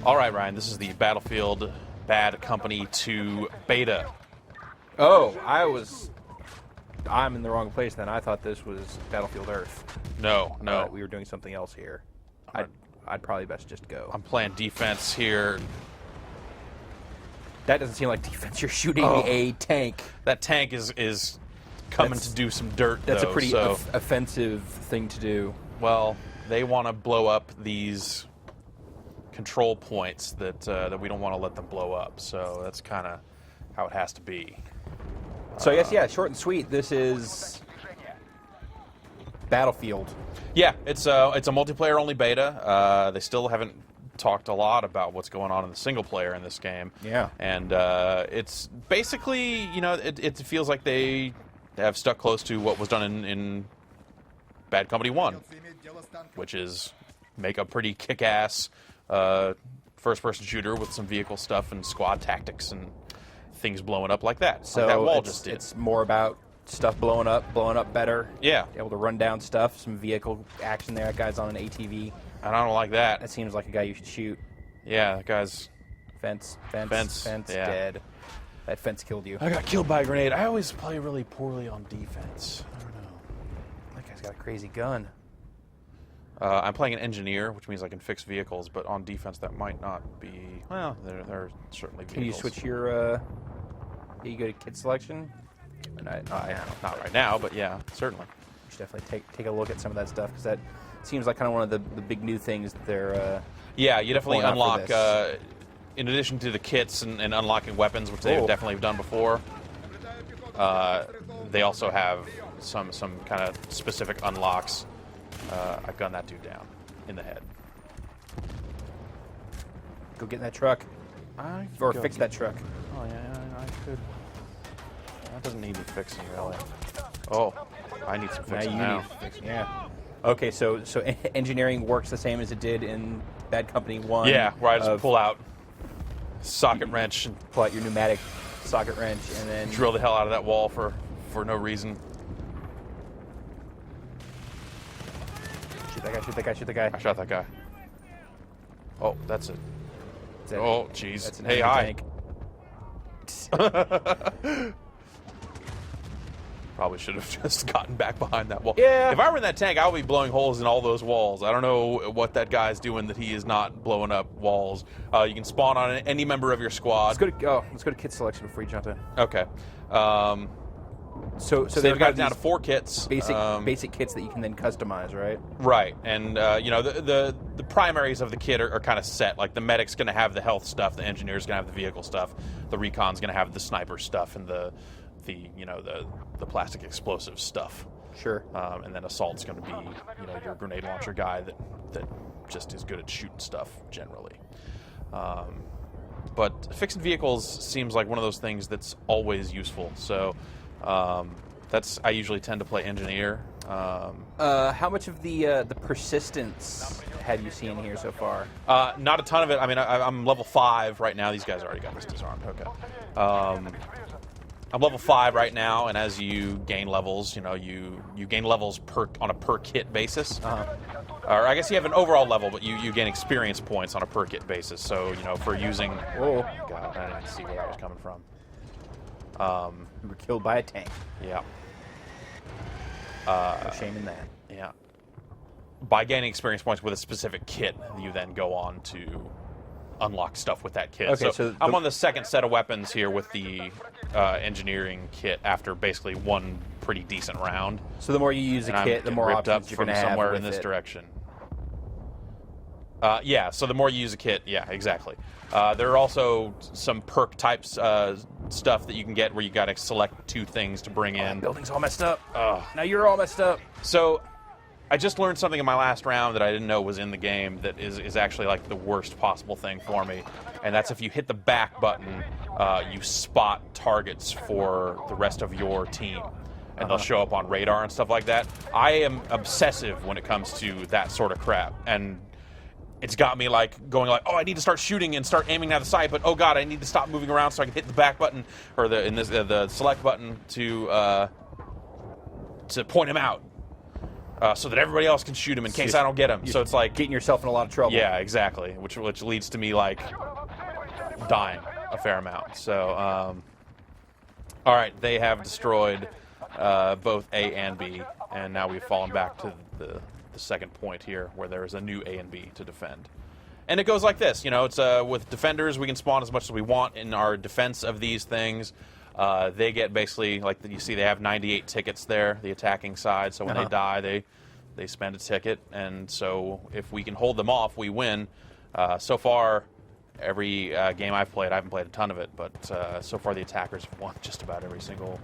All right, Ryan, this is the Battlefield Bad Company 2 beta. Oh, I'm in the wrong place then. I thought this was Battlefield Earth. No. We were doing something else here. I'd probably best just go. I'm playing defense here. That doesn't seem like defense. You're shooting a tank. That tank is coming to do some dirt, That's though, a pretty so, offensive thing to do. well, they want to blow up these control points that we don't want to let them blow up. So that's kind of how it has to be. So I guess, yeah, short and sweet. This is Battlefield. Yeah, it's a multiplayer-only beta. They still haven't talked a lot about what's going on in the single player in this game. Yeah. And it's basically, it feels like they have stuck close to what was done in Bad Company 1, which is make a pretty kick-ass first-person shooter with some vehicle stuff and squad tactics and things blowing up like that. So like that wall just did. It's more about stuff blowing up better. Yeah. Able to run down stuff, some vehicle action there. That guy's on an ATV. And I don't like that. That seems like a guy you should shoot. Yeah, that guy's... Fence, yeah. dead. That fence killed you. I got killed by a grenade. I always play really poorly on defense. I don't know. That guy's got a crazy gun. I'm playing an engineer, which means I can fix vehicles, but on defense that might not be... Well, there are certainly vehicles. Can you switch your... you go to kit selection? Not right now, but yeah, certainly. You should definitely take a look at some of that stuff, because that seems like kind of one of the big new things that they're... yeah, you definitely pulling out for unlock... in addition to the kits and unlocking weapons, which they've definitely done before, they also have some kind of specific unlocks. I gunned that dude down in the head. Go get in that truck. Or fix that truck. Oh, yeah, I could. That doesn't need any fixing, really. Oh, I need some fixing now. Need fixing, yeah. Okay, so engineering works the same as it did in Bad Company 1. Yeah, where I just pull out socket wrench and pull out your pneumatic socket wrench and then drill the hell out of that wall for no reason. Shoot that guy. I shot that guy. Oh, that's it. Oh, jeez. That's an hey, enemy hi. Probably should have just gotten back behind that wall. Yeah. If I were in that tank, I would be blowing holes in all those walls. I don't know what that guy's doing that he is not blowing up walls. You can spawn on any member of your squad. Let's go to kit selection before you jump in. Okay. So they've got it down to 4 kits. Basic kits that you can then customize, right? Right, and the primaries of the kit are kind of set. Like the medic's going to have the health stuff, the engineer's going to have the vehicle stuff, the recon's going to have the sniper stuff, and the plastic explosive stuff. Sure. And then assault's going to be your grenade launcher guy that just is good at shooting stuff generally. But fixing vehicles seems like one of those things that's always useful. So. I usually tend to play engineer. How much of the persistence have you seen here so far? Not a ton of it. I mean, I'm level 5 right now. These guys already got this disarmed. Okay. I'm level 5 right now, and as you gain levels, you gain levels on a per kit basis. Or I guess you have an overall level, but you gain experience points on a per kit basis. So for using. Oh God, I didn't see where that was coming from. You were killed by a tank. Yeah. No shame in that. Yeah. By gaining experience points with a specific kit, you then go on to unlock stuff with that kit. Okay, so I'm on the second set of weapons here with the engineering kit after basically one pretty decent round. So the more you use a kit, the more options you're going to have somewhere with in this it. direction. Yeah, so the more you use a kit, yeah, exactly. There are also some perk types stuff that you can get where you got to select 2 things to bring in. The building's all messed up. Now you're all messed up. So I just learned something in my last round that I didn't know was in the game that is actually like the worst possible thing for me. And that's if you hit the back button, you spot targets for the rest of your team. And they'll show up on radar and stuff like that. I am obsessive when it comes to that sort of crap. And it's got me going oh, I need to start shooting and start aiming at the sight, but oh God, I need to stop moving around so I can hit the back button or the select button to point him out. so that everybody else can shoot him in case I don't get him. So it's like getting yourself in a lot of trouble. yeah, exactly. Which leads to me like dying a fair amount. So all right, they have destroyed both A and B, and now we've fallen back to the second point here, where there is a new A and B to defend. And it goes like this, you know, it's with defenders, we can spawn as much as we want in our defense of these things. They get basically, like you see, they have 98 tickets there, the attacking side, so when they die, they spend a ticket, and so if we can hold them off, we win. So far, every game I've played, I haven't played a ton of it, but so far the attackers have won just about every single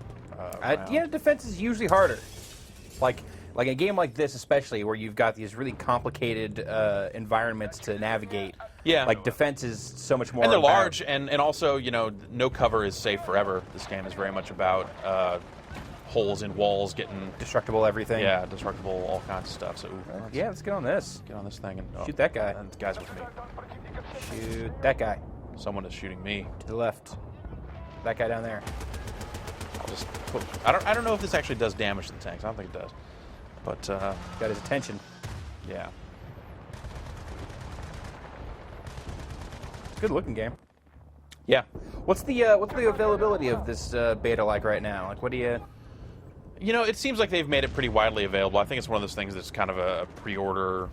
round. Yeah, defense is usually harder. Like a game like this, especially where you've got these really complicated environments to navigate. Yeah. Like defense is so much more. And they're large, and also, you know, no cover is safe forever. This game is very much about holes in walls, getting destructible everything. Yeah, destructible, all kinds of stuff. So yeah, let's get on this. Get on this thing and shoot that guy. And the guy's with me. Shoot that guy. Someone is shooting me. To the left. That guy down there. I'll just put. I don't know if this actually does damage to the tanks. I don't think it does. But got his attention. Yeah. Good looking game. Yeah. What's the availability of this beta like right now? Like, what do you? You know, it seems like they've made it pretty widely available. I think it's one of those things that's kind of a pre-order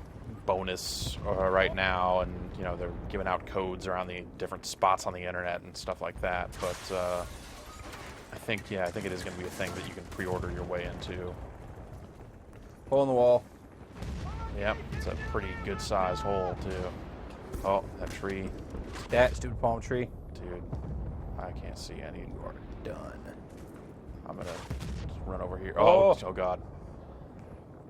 bonus right now, and you know they're giving out codes around the different spots on the internet and stuff like that. But I think it is going to be a thing that you can pre-order your way into. Hole in the wall. Yep, it's a pretty good sized hole too. Oh, that tree. That stupid palm tree. Dude, I can't see any. You are done. I'm gonna just run over here. Oh God.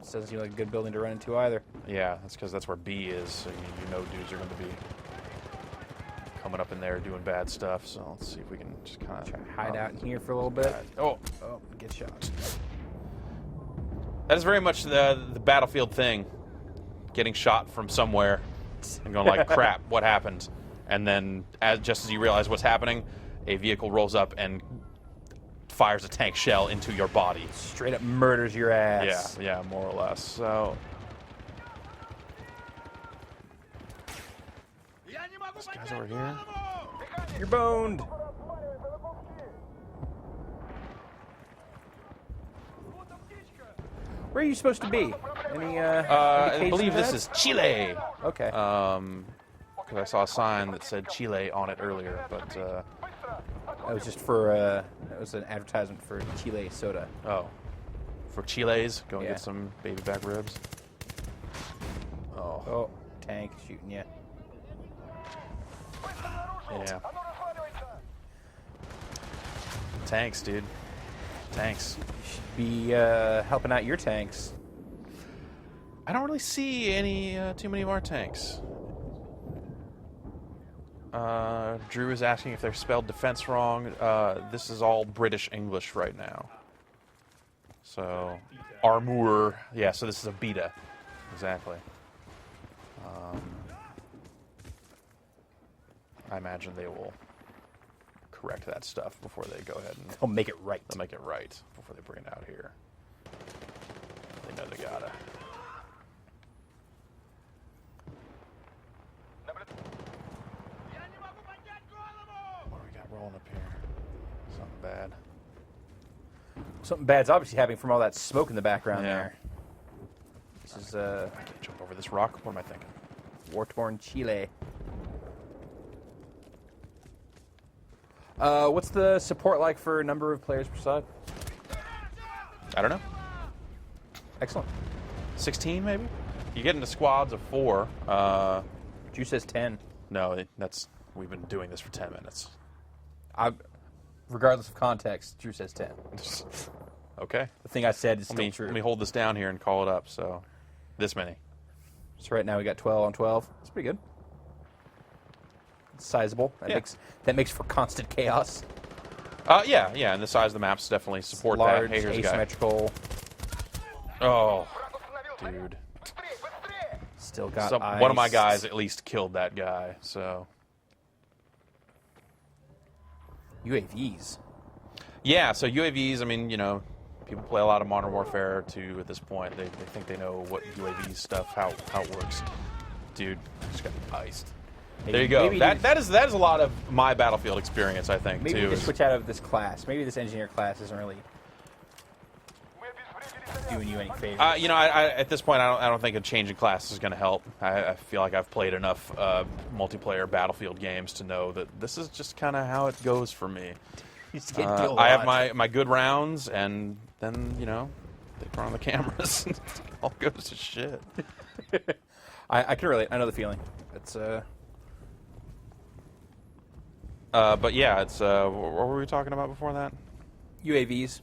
Doesn't seem like a good building to run into either. Yeah, that's because that's where B is, so you know dudes are going to be coming up in there doing bad stuff. So let's see if we can just kind of try to hide out in here for a little bit. Oh, get shot. That is very much the Battlefield thing. Getting shot from somewhere and going like, crap, what happened? And then just as you realize what's happening, a vehicle rolls up and fires a tank shell into your body. Straight up murders your ass. Yeah, more or less. So this guy's over here. You're boned. Where are you supposed to be? Any I believe this is Chile. Okay. Because I saw a sign that said Chile on it earlier, but that was just for that was an advertisement for Chile soda. Oh, for Chiles, go and get some baby back ribs. Oh, tank shooting you. Yeah. Tanks, dude. Tanks. You should be helping out your tanks. I don't really see any too many of our tanks. Drew is asking if they've spelled defense wrong. This is all British English right now. So, armour. Yeah, so this is a beta. Exactly. I imagine they will correct that stuff before they go ahead and... They'll make it right. They'll make it right before they bring it out here. They know they gotta. What do we got rolling up here? Something bad. Something bad's obviously happening from all that smoke in the background there. This is I can't jump over this rock. What am I thinking? War-torn Chile. What's the support like for number of players per side? I don't know. Excellent. 16 maybe? You get into squads of 4. Drew says 10. No, we've been doing this for 10 minutes. Regardless of context, Drew says 10. Okay. The thing I said is still true. Let me hold this down here and call it up. So, this many. So right now we got 12 on 12. That's pretty good. It's sizable. That makes for constant chaos. Yeah, and the size of the maps definitely support large, that. Hey, here's asymmetrical. Oh, dude. Still got one of my guys at least killed that guy. So. UAVs. Yeah, so UAVs. I mean, you know, People play a lot of Modern Warfare 2 at this point. They think they know what UAV stuff, how it works. Dude, just got iced. There you go. That is a lot of my Battlefield experience, I think, maybe too. Maybe just switch out of this class. Maybe this engineer class isn't really doing you any favors. You know, I at this point, I don't think a change in class is going to help. I feel like I've played enough multiplayer Battlefield games to know that this is just kind of how it goes for me. You just get killed a I have lot. my good rounds, and then, you know, they turn on the cameras. All goes to shit. I can relate. I know the feeling. It's But yeah, it's what were we talking about before that? UAVs.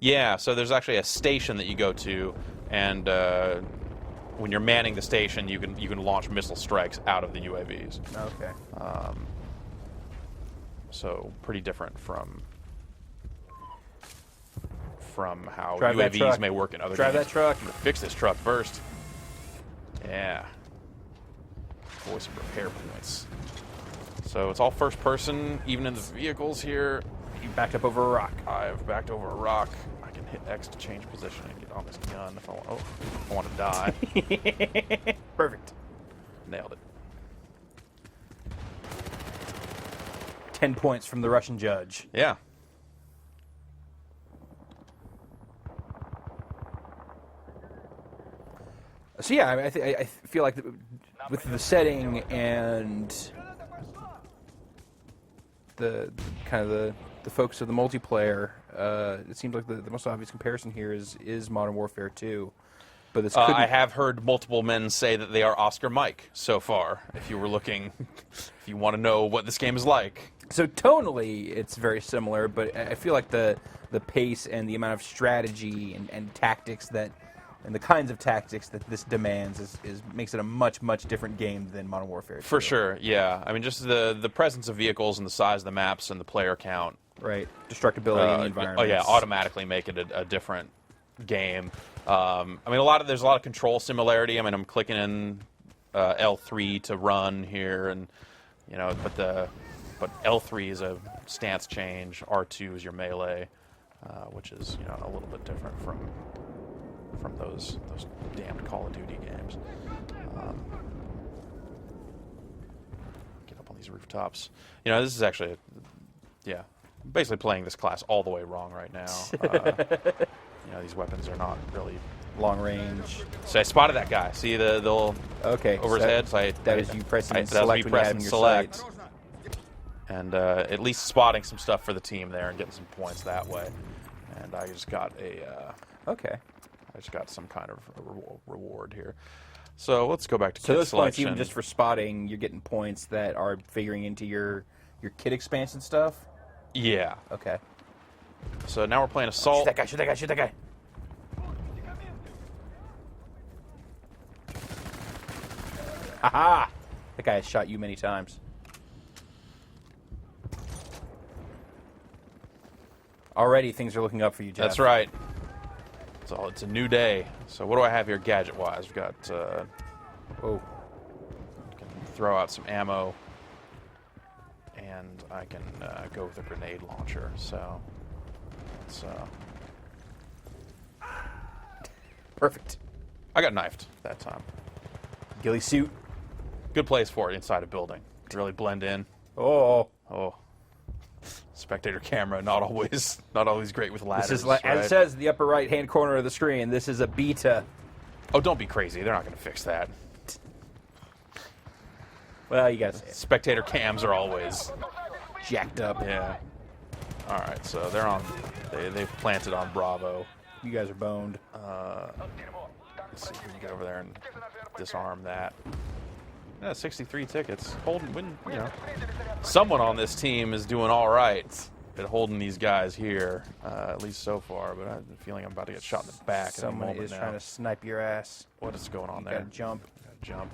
Yeah, so there's actually a station that you go to, and when you're manning the station, you can launch missile strikes out of the UAVs. Okay. So pretty different from how Drive that UAVs truck. may work in other Drive games. that truck. I'm gonna fix this truck first. Yeah. Voice of repair points. So it's all first person, even in the vehicles here. You backed up over a rock. I've backed over a rock. I can hit X to change position and get on this gun if I want to die. Perfect. Nailed it. 10 points from the Russian judge. Yeah. So yeah, I feel like with the setting and the kind of the focus of the multiplayer, it seems like the most obvious comparison here is Modern Warfare 2. But this I have heard multiple men say that they are Oscar Mike so far. If you were looking, if you want to know what this game is like. So tonally, it's very similar, but I feel like the pace and the amount of strategy and tactics that, and the kinds of tactics that this demands is makes it a much different game than Modern Warfare 2. For sure, yeah. I mean, just the presence of vehicles and the size of the maps and the player count. Right. Destructibility in the environment. Oh yeah, automatically make it a different game. I mean, there's a lot of control similarity. I mean, I'm clicking in L3 to run here, and you know, but L3 is a stance change. R2 is your melee, which is, you know, a little bit different from those damned Call of Duty games. Get up on these rooftops. You know, this is actually, yeah, basically playing this class all the way wrong right now. You know, these weapons are not really long range. So I spotted that guy. See the little over his head. So that was you pressing that was me select when you had pressing him in your select, sights. and at least spotting some stuff for the team there and getting some points that way. And I just got Okay. I just got some kind of reward here. So let's go back to So kit those points, selection. even just for spotting, you're getting points that are figuring into your kit expansion stuff. Yeah. Okay. So now we're playing assault. Shoot that guy! Shoot that guy! Shoot that guy! Haha! That guy has shot you many times. Already, things are looking up for you, Jeff. That's right. So it's a new day. So what do I have here gadget-wise? We've got. Oh. Can throw out some ammo, and I can go with a grenade launcher. So let's. Perfect. I got knifed that time. Ghillie suit. Good place for it inside a building. Really blend in. Oh. Oh. Spectator camera, not always great with ladders. This is like, right? as it says in the upper right-hand corner of the screen, this is a beta. Oh, don't be crazy. They're not going to fix that. Well, you gotta say it. Spectator cams are always Jacked up. yeah. All right, so they're on. They've planted on Bravo. You guys are boned. Let's see if we can get over there and disarm that. Yeah, 63 tickets. Holding, you know, someone on this team is doing all right at holding these guys here, at least so far. But I have a feeling I'm about to get shot in the back. Someone is trying to snipe your ass. What is going on You there? gotta jump. Gotta jump.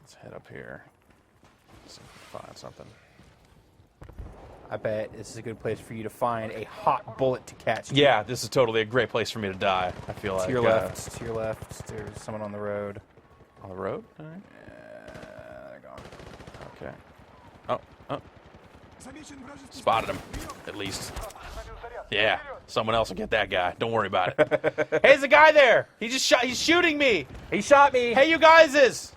Let's head up here. See if we can find something. I bet this is a good place for you to find a hot bullet to catch. Yeah, this is totally a great place for me to die. I feel like To your left. To your left. There's someone on the road. on the road. All right. They're gone. Okay. Oh, oh. Spotted him, at least. Yeah, someone else will get that guy. Don't worry about it. Hey, there's a guy there. He just shot. He's shooting me. He shot me. Hey, you guys is.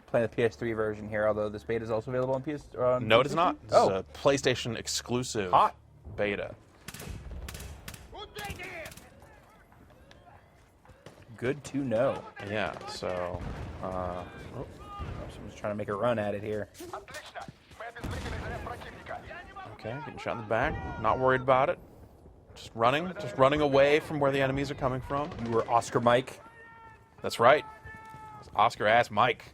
Playing the PS3 version here, although this beta is also available on PS. No, it is not. This Oh, is a PlayStation exclusive Hot. beta. Good to know. Yeah. So. Someone's trying to make a run at it here. Okay, getting shot in the back. Not worried about it. Just running away from where the enemies are coming from. You were Oscar Mike. That's right. It's Oscar ass Mike.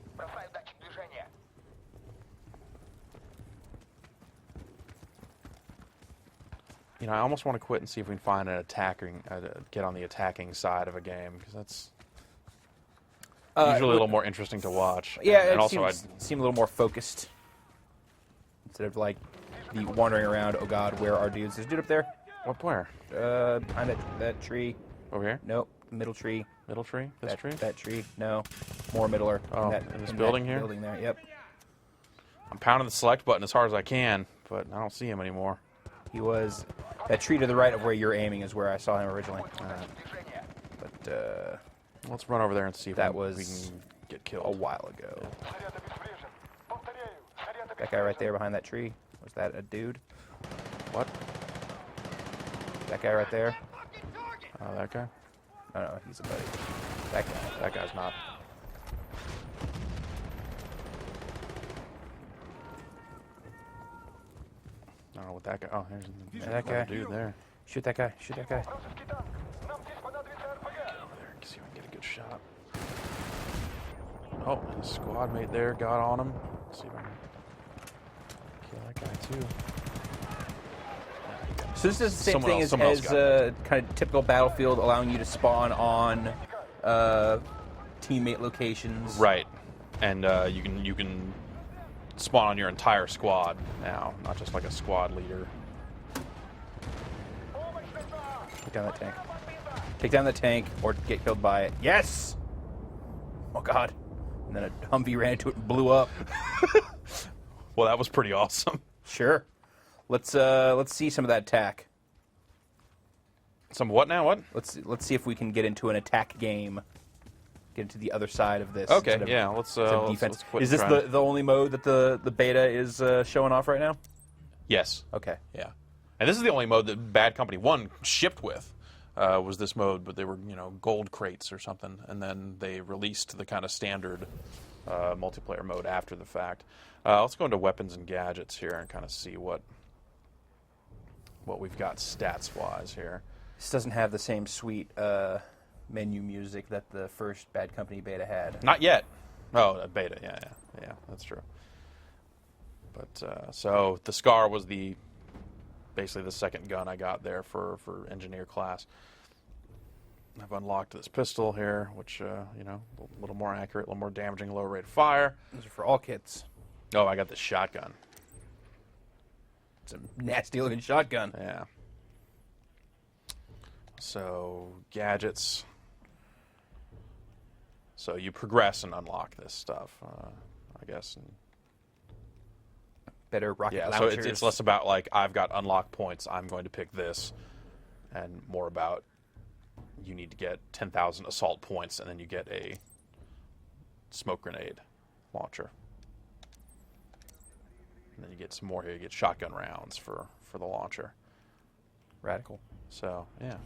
You know, I almost want to quit and see if we can find an get on the attacking side of a game, because that's usually a little more interesting to watch. Yeah, and it also seems a little more focused instead of like the wandering around. Oh God, where are dudes? There's a dude up there. where? Behind that tree. Over here? Nope, middle tree. Middle tree? This tree? That tree. No, more middler. Oh, in this building here? Building there. Yep. I'm pounding the select button as hard as I can, but I don't see him anymore. He was that tree to the right of where you're aiming is where I saw him originally. But Let's run over there and see if that we was can get killed. a while ago. That guy right there behind that tree. Was that a dude? What? That guy right there? Oh, that guy? No, he's a buddy. That guy. That guy's not. I don't know what that guy. Oh, there's that guy. dude there. Shoot that guy. Shoot that guy. Get over there. See if I can get a good shot. Oh, his squad mate there got on him. Let's see if I can kill that guy too. So this is the same Someone thing else- someone else as got kind of typical Battlefield, allowing you to spawn on teammate locations. Right, and you can spawn on your entire squad now, not just like a squad leader. Take down that tank. Take down the tank or get killed by it. Yes! Oh God. And then a Humvee ran into it and blew up. Well, that was pretty awesome. Sure. Let's see some of that attack. Some what now? What? Let's see if we can get into an attack game. Get into the other side of this. Okay, instead of- yeah. Let's instead of let's defense. quit Is this trying- the only mode that the beta is showing off right now? Yes. Okay. Yeah. And this is the only mode that Bad Company 1 shipped with, was this mode, but they were, gold crates or something, and then they released the kind of standard multiplayer mode after the fact. Let's go into weapons and gadgets here and kind of see what we've got stats-wise here. This doesn't have the same sweet menu music that the first Bad Company beta had. Not yet. Oh, a beta, yeah, that's true. But, so the Scar was basically the second gun I got there for engineer class. I've unlocked this pistol here, which, a little more accurate, a little more damaging, lower rate of fire. These are for all kits. Oh, I got the shotgun. It's a nasty looking shotgun. Yeah. So, gadgets. So you progress and unlock this stuff, I guess. And Better rocket yeah, so launchers. it's less about like I've got unlock points, I'm going to pick this, and more about you need to get 10,000 assault points, and then you get a smoke grenade launcher. And then you get some more here. You get shotgun rounds for the launcher. Radical. So, yeah.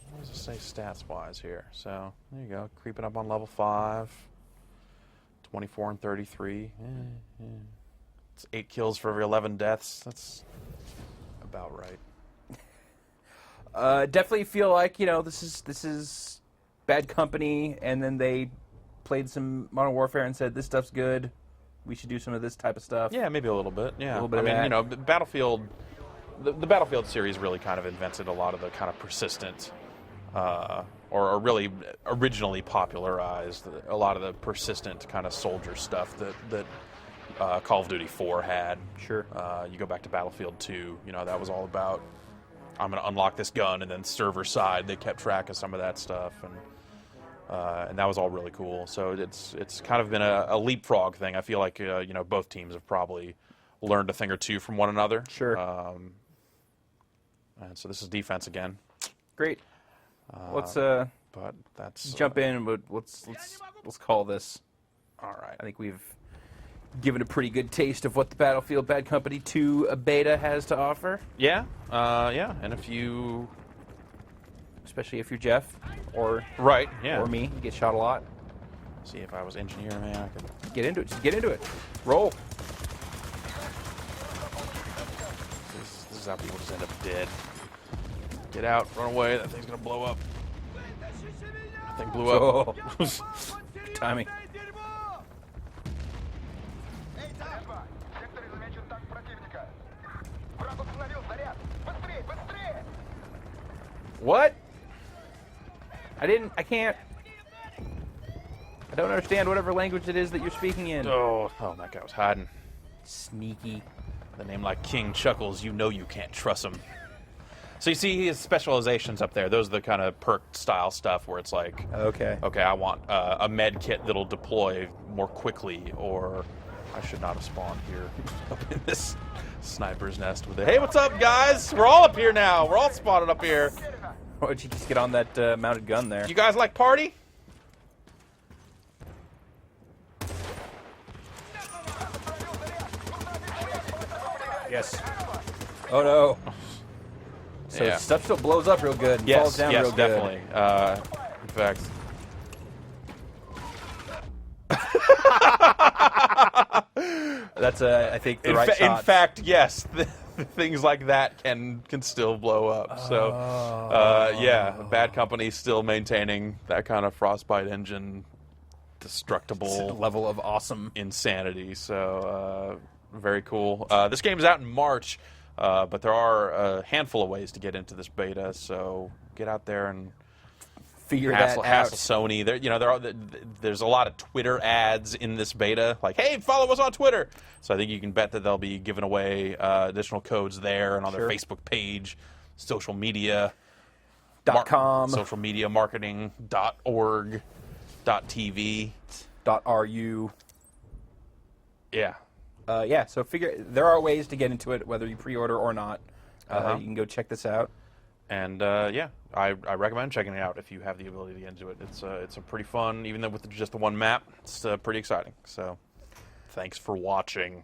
What does it say stats-wise here? So, there you go. Creeping up on level 5. 24 and 33. It's 8 kills for every 11 deaths. That's about right. Definitely feel like, this is Bad Company, and then they played some Modern Warfare and said, this stuff's good. We should do some of this type of stuff. Yeah, maybe a little bit. Yeah. A little bit of that. Battlefield, the Battlefield series really kind of invented a lot of the kind of persistent, or really originally popularized a lot of the persistent kind of soldier stuff that Call of Duty 4 had. Sure. You go back to Battlefield 2, that was all about, I'm going to unlock this gun, and then server side, they kept track of some of that stuff. And and that was all really cool. So it's kind of been a leapfrog thing. I feel like both teams have probably learned a thing or two from one another. Sure. And so this is defense again. Great. Let's But that's jump in. But let's call this. all right. I think we've given a pretty good taste of what the Battlefield Bad Company 2 beta has to offer. Yeah. Yeah. And if you Especially if you're Jeff or right, yeah. or me, you get shot a lot. See if I was engineer, man, I could. Get into it. Just get into it. Roll. This is how people just end up dead. Get out, run away. That thing's gonna blow up. That thing blew up. Oh. Good timing. What? I can't. I don't understand whatever language it is that you're speaking in. Oh, that guy was hiding. Sneaky. The name like King Chuckles, you know you can't trust him. So you see his specializations up there. Those are the kind of perk style stuff where it's like, Okay. okay, I want a med kit that'll deploy more quickly, or I should not have spawned here up in this sniper's nest with it. Hey, what's up, guys? We're all up here now. We're all spotted up here. Why don't you just get on that mounted gun there? You guys like party? Yes. Oh no. So Yeah. stuff still blows up real good. And falls down real good. Definitely. In fact, That's I think the right in shot. fact, yes. Things like that can still blow up. So, yeah, Bad Company still maintaining that kind of Frostbite engine, destructible level of awesome. insanity. So, very cool. This game is out in March, but there are a handful of ways to get into this beta. So, get out there and Figure hassle that out. Sony. There's a lot of Twitter ads in this beta, like, hey, follow us on Twitter. So I think you can bet that they'll be giving away additional codes there and on their Sure. Facebook page, social media, .com. social media marketing.org, .tv. .ru. Yeah. Yeah, so there are ways to get into it, whether you pre-order or not. Uh-huh. You can go check this out. And yeah, I recommend checking it out if you have the ability to get into it. It's a pretty fun, even though with just the one map, it's pretty exciting. So, thanks for watching.